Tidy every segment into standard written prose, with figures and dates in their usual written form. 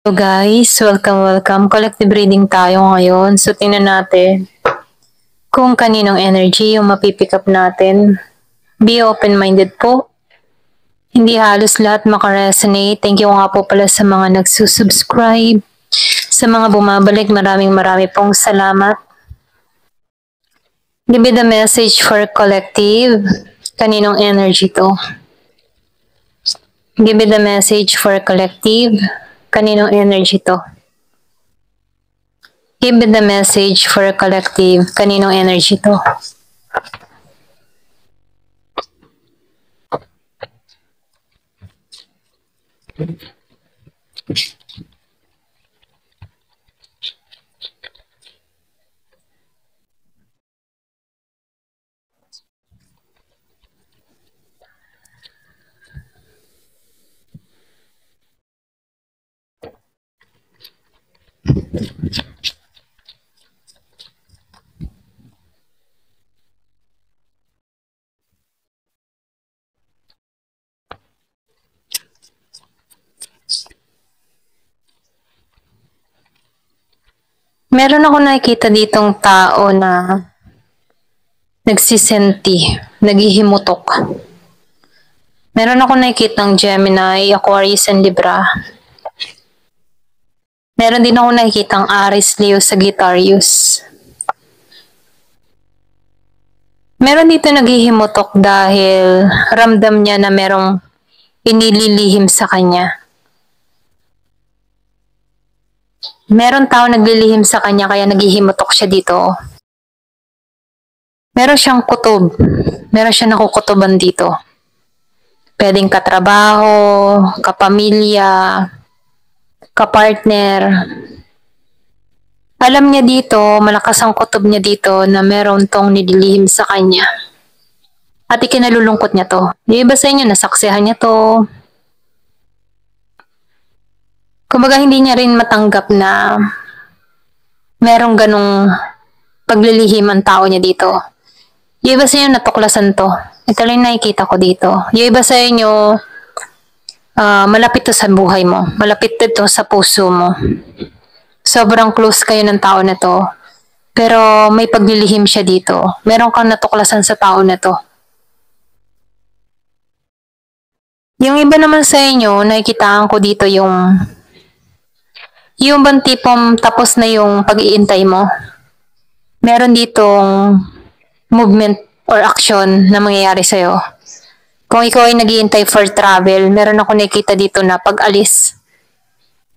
Hello guys, welcome. Collective reading tayo ngayon. So tingnan natin kung kaninong energy yung mapipick up natin. Be open-minded po. Hindi halos lahat makaresonate. Thank you nga po pala sa mga nagsusubscribe. Sa mga bumabalik, marami pong salamat. Give me the message for collective. Kaninong energy to? Give me the message for collective. Kaninong energy to? Give me the message for collective. Kaninong energy to? Meron ako nakikita ditong tao na nagsisenti, naghihimutok. Meron ako nakikitang Gemini, Aquarius, and Libra. Meron din ako nakikitang Aries, Leo, Sagittarius. Meron dito naghihimutok dahil ramdam niya na merong inililihim sa kanya. Meron tao naglilihim sa kanya kaya naghihimutok siya dito. Meron siyang kutob. Meron siyang nakukutoban dito. Pwedeng katrabaho, kapamilya, kapartner. Alam niya dito, malakas ang kutob niya dito na meron tong nililihim sa kanya. At ikinalulungkot niya to. Yung iba sa inyo, nasaksihan niya to. Kumbaga hindi niya rin matanggap na merong ganong paglilihim ang tao niya dito. Yung iba sa inyo natuklasan to. Ito lang nakikita ko dito. Yung iba sa inyo, malapit to sa buhay mo. Malapit to sa puso mo. Sobrang close kayo ng tao na to. Pero may paglilihim siya dito. Meron kang natuklasan sa tao na to. Yung iba naman sa inyo, nakikitaan ko dito yung bang tipong tapos na yung pag-iintay mo. Meron ditong movement or action na mangyayari sa'yo. Kung ikaw ay nag-iintay for travel, meron ako nakikita dito na pag-alis.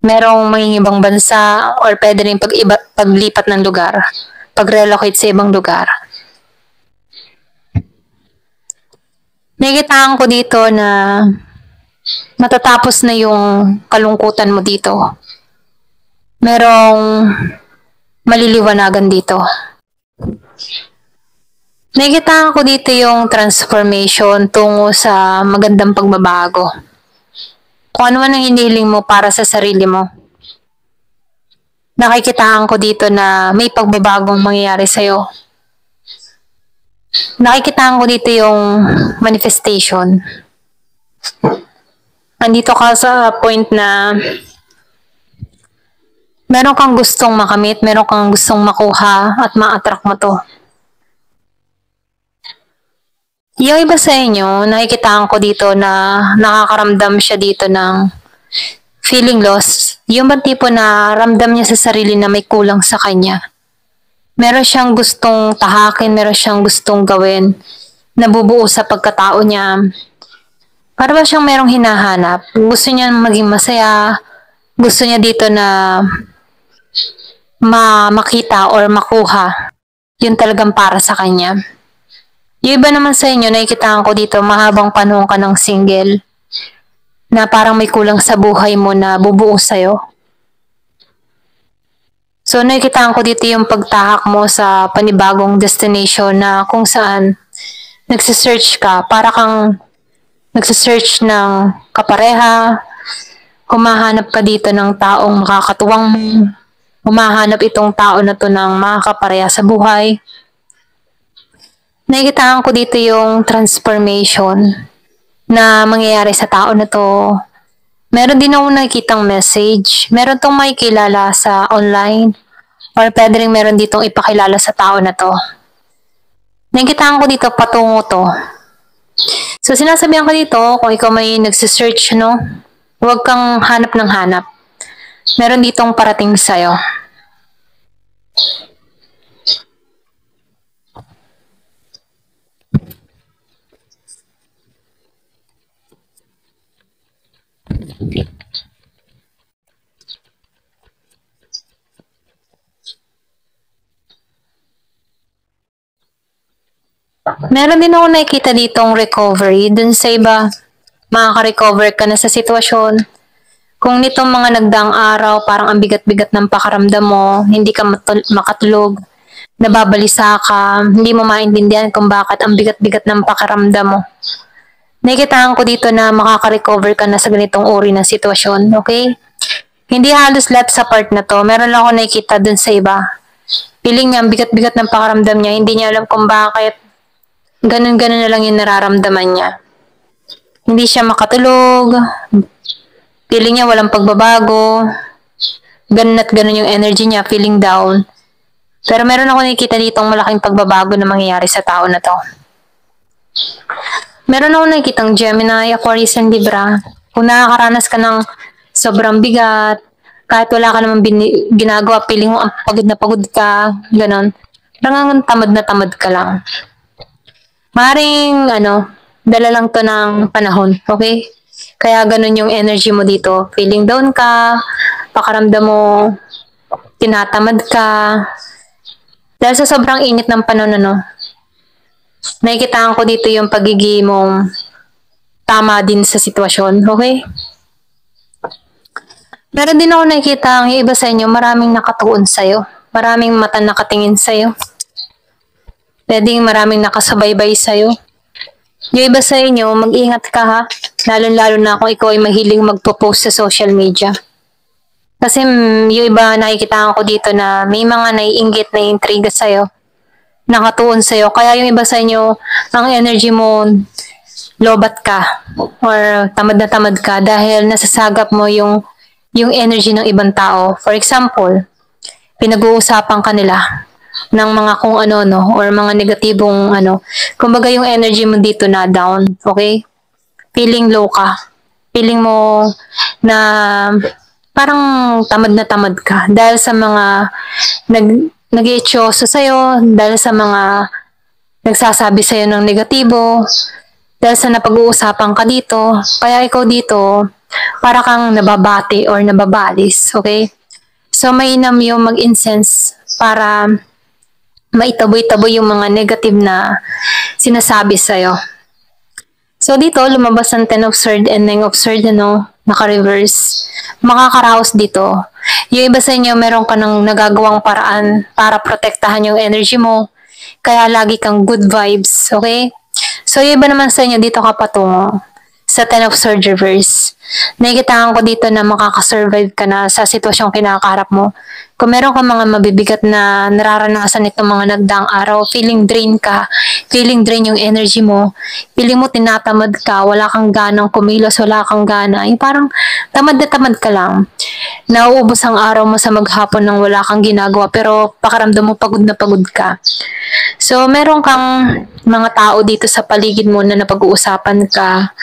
Merong mangingibang bansa or pwede rin paglipat ng lugar. Pag-relocate sa ibang lugar. Nakikitaan ko dito na matatapos na yung kalungkutan mo dito. Merong maliliwanagan dito. Nakikitaan ko dito yung transformation tungo sa magandang pagbabago. Kung ano man ang hinihiling mo para sa sarili mo. Nakikitaan ko dito na may pagbabagong mangyayari sa'yo. Nakikitaan ko dito yung manifestation. Andito ka sa point na meron kang gustong makamit, meron kang gustong makuha at ma-attract mo to. Yung iba sa inyo, nakikitaan ko dito na nakakaramdam siya dito ng feeling loss. Yung bang tipo na ramdam niya sa sarili na may kulang sa kanya. Meron siyang gustong tahakin, meron siyang gustong gawin, nabubuo sa pagkatao niya. Para ba siyang merong hinahanap? Gusto niya maging masaya, gusto niya dito na makita or makuha. Yun talagang para sa kanya. Yung iba naman sa inyo, nakikitaan ko dito, mahabang panahon ka ng single na parang may kulang sa buhay mo na bubuo sa'yo. So, nakikitaan ko dito yung pagtahak mo sa panibagong destination na kung saan nagsisearch ka, para kang nagsisearch ng kapareha, humahanap ka dito ng taong makakatuwang mo, humahanap itong tao na to ng makakapareha sa buhay. Nakikitaan ko dito yung transformation na mangyayari sa tao na to. Meron din ako nakikitang message. Meron tong may kilala sa online or pwede rin meron ditong ipakilala sa tao na to. Nakikitaan ko dito patungo to. So, sinasabihan ko dito, kung ikaw may nagsisearch, no, huwag kang hanap ng hanap. Meron ditong parating sa'yo. Meron din ako nakikita ditong recovery. Dun sa iba, makaka-recover ka na sa sitwasyon. Kung nitong mga nagdaang araw, parang ang bigat-bigat ng pakaramdam mo, hindi ka makatulog, nababalisa ka, hindi mo maintindihan kung bakit ang bigat-bigat ng pakaramdam mo. Nakikitaan ko dito na makaka-recover ka na sa ganitong uri ng sitwasyon, okay? Hindi halos lahat sa part na to. Meron lang ako nakikita dun sa iba. Feeling niya, ang bigat-bigat ng pakaramdam niya, hindi niya alam kung bakit ganun-ganun na lang yung nararamdaman niya. Hindi siya makatulog, feeling niya walang pagbabago, ganun at ganun yung energy niya, feeling down. Pero meron ako nakikita ditong malaking pagbabago na mangyayari sa tao na to. Meron ako nakikitang Gemini, Aquarius, and Libra. Kung nakakaranas ka ng sobrang bigat, kahit wala ka naman ginagawa, feeling mo ang pagod na pagod ka, ganun. Parang tamad na tamad ka lang. Maring, dala lang to ng panahon, okay? Kaya ganun yung energy mo dito. Feeling down ka, pakaramdam mo, tinatamad ka. Dahil sa sobrang init ng panahon, nakikitaan ko dito yung pagiging mong tama din sa sitwasyon, okay? Meron din ako nakikita yung iba sa inyo, maraming nakatuon sa'yo. Maraming mata nakatingin sa'yo. Pwedeng maraming nakasubaybay sa'yo. Yung iba sa inyo, mag-ingat ka ha. Lalo-lalo na kung ikaw ay mahiling magpo-post sa social media. Kasi yung iba nakikita ko dito na may mga naiinggit na intriga sa'yo. Nakatuon sa'yo. Kaya yung iba sa inyo, ang energy mo, lobat ka. Or tamad na tamad ka dahil nasasagap mo yung energy ng ibang tao. For example, pinag-uusapan ka nila ng mga kung ano, or mga negatibong kumbaga yung energy mo dito na down, okay? Feeling low ka. Feeling mo na parang tamad na tamad ka dahil sa mga nag-iityoso sa'yo, dahil sa mga nagsasabi sa'yo ng negatibo, dahil sa napag-uusapan ka dito, kaya ikaw dito, para kang nababati or nababalis, okay? So, mainam yung mag-incense para maitaboy-taboy yung mga negative na sinasabi sa'yo. So, dito, lumabas ang 10 of Swords and 9 of Swords, naka-reverse. Makakaraos dito. Yung iba sa inyo, meron ka ng nagagawang paraan para protektahan yung energy mo. Kaya lagi kang good vibes, okay? So, yung iba naman sa inyo, dito ka patungo sa 10 of Swords reverse. Nakikitaan ko dito na makakasurvive ka na sa sitwasyong kinakaharap mo. Kung meron ka mga mabibigat na nararanasan itong mga nagdaang araw, feeling drain ka, feeling drain yung energy mo, feeling mo tinatamad ka, wala kang ganang kumilos, wala kang gana, yung parang tamad na tamad ka lang. Nauubos ang araw mo sa maghapon nang wala kang ginagawa, pero pakaramdam mo pagod na pagod ka. So, meron kang mga tao dito sa paligid mo na napag-uusapan ka,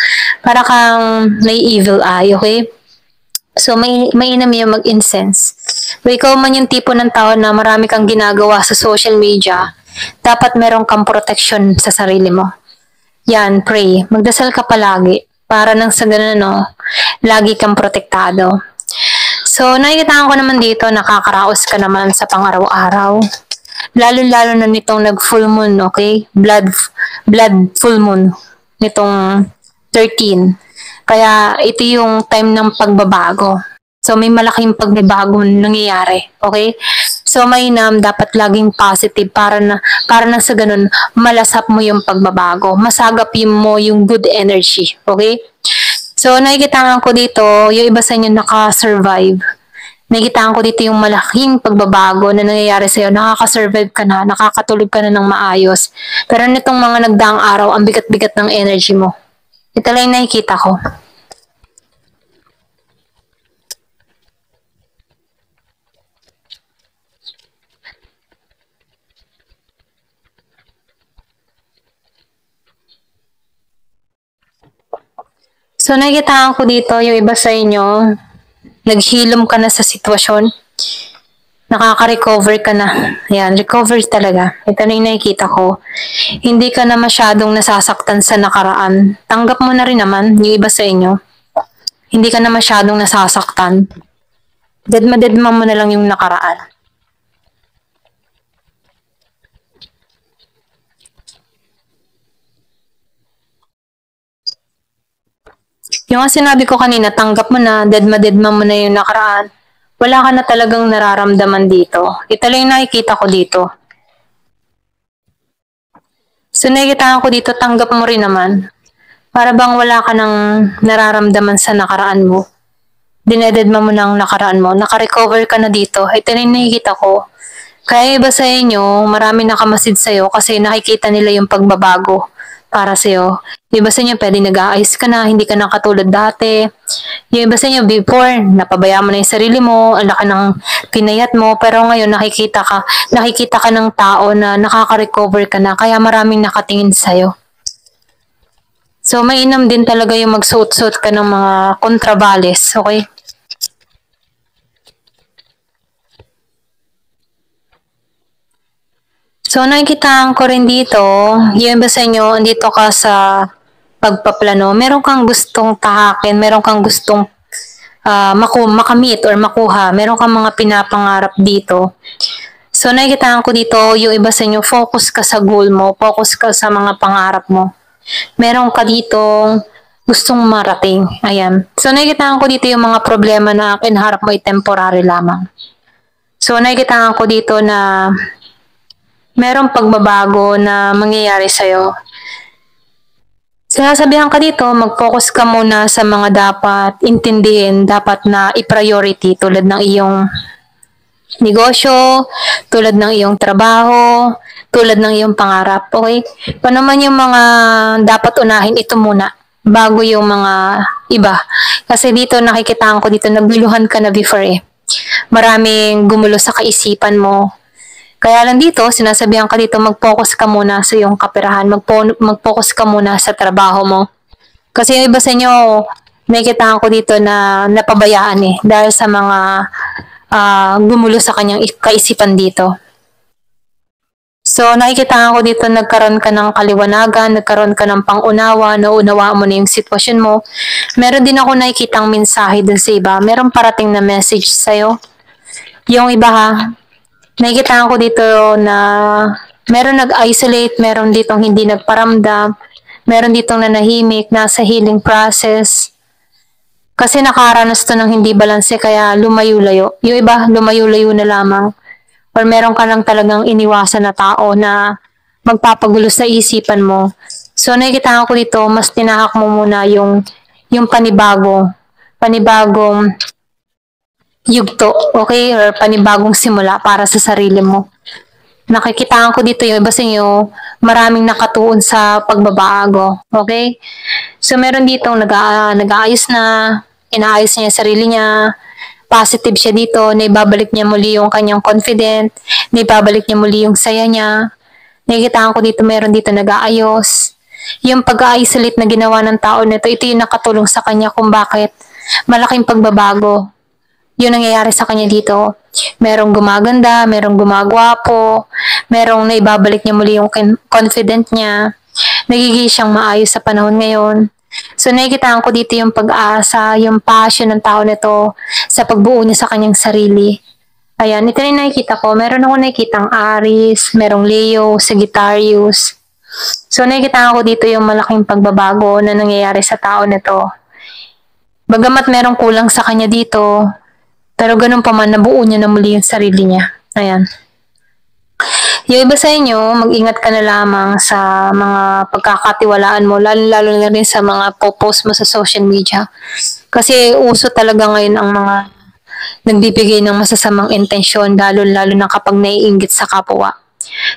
para kang may evil eye, okay? So, mainam yung mag-incense. Kung ikaw man yung tipo ng tao na marami kang ginagawa sa social media, dapat meron kang protection sa sarili mo. Yan, pray. Magdasal ka palagi para nang sa ganun, lagi kang protektado. So, nakikita ko naman dito, nakakaraos ka naman sa pang-araw-araw. Lalo-lalo na nitong nag-full moon, okay? Blood full moon nitong 13. Kaya ito yung time ng pagbabago. So, may malaking pagbabago nangyayari. Okay? So, mainam, dapat laging positive para na sa ganun, malasap mo yung pagbabago. Masagap mo yung good energy. Okay? So, nakikita ko dito, yung iba sa inyo naka-survive. Nakikita ko dito yung malaking pagbabago na nangyayari sa'yo. Nakaka-survive ka na, nakakatulog ka na ng maayos. Pero nitong mga nagdaang araw, ang bigat-bigat ng energy mo. Ito lang yung nakikita ko. So nakikitaan ko dito yung iba sa inyo, naghilom ka na sa sitwasyon, nakaka-recover ka na. Ayan, recover talaga. Ito na yung nakikita ko. Hindi ka na masyadong nasasaktan sa nakaraan. Tanggap mo na rin naman yung iba sa inyo. Hindi ka na masyadong nasasaktan. Dedma mo na lang yung nakaraan. Yung sinabi ko kanina, tanggap mo na, dedma mo na yung nakaraan. Wala ka na talagang nararamdaman dito. Ito lang yung nakikita ko dito. So nakikita ko dito, tanggap mo rin naman. Para bang wala ka nang nararamdaman sa nakaraan mo. Dinededma mo ng nakaraan mo. Naka-recover ka na dito. Ito na yung nakikita ko. Kaya iba sa inyo, marami nakamasid sa'yo kasi nakikita nila yung pagbabago para sa'yo. Yung iba sa inyo, pwede nag-aayos ka na, hindi ka na katulad dati. Yung iba sa inyo, before, napabayaan mo na yung sarili mo, ang laki ng pinayat mo, pero ngayon nakikita ka ng tao na nakaka-recover ka na, kaya maraming nakatingin sa'yo. So, mainam din talaga yung magsuot-suot ka ng mga kontrabales, okay? So, nakikita ko rin dito, yung iba sa inyo, andito ka sa pagpaplano, meron kang gustong tahakin, meron kang gustong makamit or makuha, meron kang mga pinapangarap dito. So, nakikita ko dito, yung iba sa inyo, focus ka sa goal mo, focus ka sa mga pangarap mo. Meron ka dito gustong marating. Ayan. So, nakikita ko dito yung mga problema na kinaharap mo ay temporary lamang. So, nakikita ko dito na merong pagbabago na mangyayari sa'yo. Sinasabihan ka dito, mag-focus ka muna sa mga dapat intindihin, dapat na i-priority tulad ng iyong negosyo, tulad ng iyong trabaho, tulad ng iyong pangarap. Okay? Paano man yung mga dapat unahin, ito muna bago yung mga iba. Kasi dito nakikita ko dito, nagluluhan ka na before eh. Maraming gumulo sa kaisipan mo. Kaya lang dito, sinasabihan ka dito, mag-focus ka muna sa iyong kaperahan. Mag-focus ka muna sa trabaho mo. Kasi yung iba sa inyo, nakikita ko dito na napabayaan eh. Dahil sa mga gumulo sa kanyang kaisipan dito. So, nakikita ko dito, nagkaroon ka ng kaliwanagan, nagkaroon ka ng pangunawa, nauunawa mo na yung sitwasyon mo. Meron din ako nakikitang mensahe dun sa iba. Meron parating na message sa'yo. Yung iba ha, nakikita ko dito na meron nag-isolate, meron ditong hindi nagparamdam, meron ditong nanahimik, nasa healing process. Kasi nakaranas to ng hindi balanse kaya lumayo-layo. Yung iba, lumayo-layo na lamang. Or meron ka lang talagang iniwasan na tao na magpapagulo sa isipan mo. So nakikita ko dito, mas tinahak mo muna yung panibagong yugto, okay? Or panibagong simula para sa sarili mo. Nakikita ko dito yung iba sa inyo, maraming nakatuon sa pagbabago, okay? So meron ditong nag-aayos na, inaayos niya yung sarili niya, positive siya dito, naibabalik niya muli yung kanyang confident, naibabalik niya muli yung saya niya. Nakikita ko dito, meron dito nag-aayos. Yung pag-isolate na ginawa ng tao nito, ito yung nakatulong sa kanya kung bakit malaking pagbabago yun nangyayari sa kanya dito. Merong gumaganda, merong gumagwapo, merong naibabalik niya muli yung confident niya. Nagiging siyang maayos sa panahon ngayon. So nakikita ko dito yung pag-asa, yung passion ng tao nito sa pagbuo niya sa kanyang sarili. Ayan, ito na nakikita ko. Meron ako nakikitang Aries, merong Leo, Sagittarius. So nakikita ko dito yung malaking pagbabago na nangyayari sa tao nito. Bagamat merong kulang sa kanya dito, pero ganun pa man, nabuo niya na muli yung sarili niya. Ayan. Yung iba sa inyo, mag-ingat ka na lamang sa mga pagkakatiwalaan mo, lalo na rin sa mga post mo sa social media. Kasi uso talaga ngayon ang mga nagbibigay ng masasamang intensyon, lalo na kapag naiinggit sa kapwa.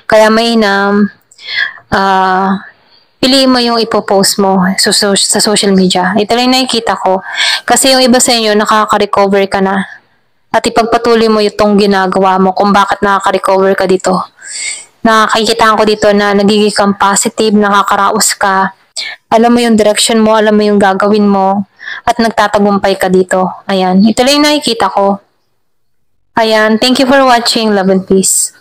Kaya mainam, piliin mo yung ipopost mo sa social media. Ito lang nakikita ko. Kasi yung iba sa inyo, nakaka-recover ka na. At ipagpatuloy mo itong ginagawa mo kung bakit nakaka-recover ka dito. Nakikita ko dito na nagiging kang positive, nakakaraos ka. Alam mo yung direction mo, alam mo yung gagawin mo, at nagtatagumpay ka dito. Ayan, ito lang yung nakikita ko. Ayan, thank you for watching. Love and peace.